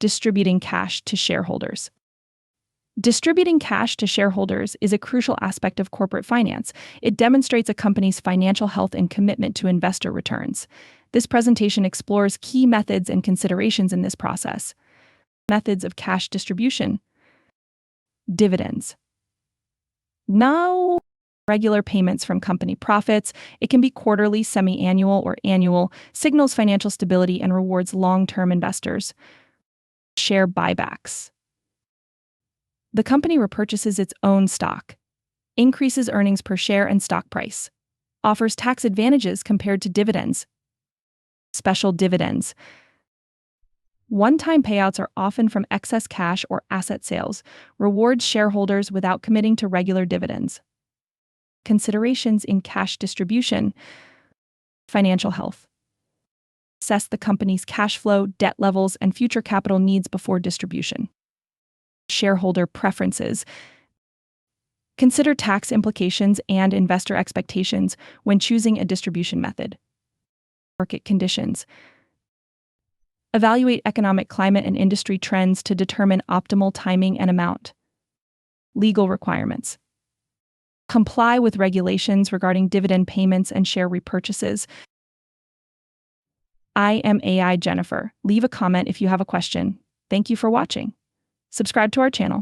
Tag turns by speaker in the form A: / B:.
A: Distributing cash to shareholders. Distributing cash to shareholders is a crucial aspect of corporate finance. It demonstrates a company's financial health and commitment to investor returns. This presentation explores key methods and considerations in this process. Methods of cash distribution. Dividends. Now, regular payments from company profits. It can be quarterly, semi-annual, or annual, signals financial stability and rewards long-term investors. Share buybacks. The company repurchases its own stock, increases earnings per share and stock price, offers tax advantages compared to dividends. Special dividends. One-time payouts are often from excess cash or asset sales, rewards shareholders without committing to regular dividends. Considerations in cash distribution. Financial health. Assess the company's cash flow, debt levels, and future capital needs before distribution. Shareholder preferences. Consider tax implications and investor expectations when choosing a distribution method. Market conditions. Evaluate economic climate and industry trends to determine optimal timing and amount. Legal requirements. Comply with regulations regarding dividend payments and share repurchases. I am AI Jennifer. Leave a comment if you have a question. Thank you for watching. Subscribe to our channel.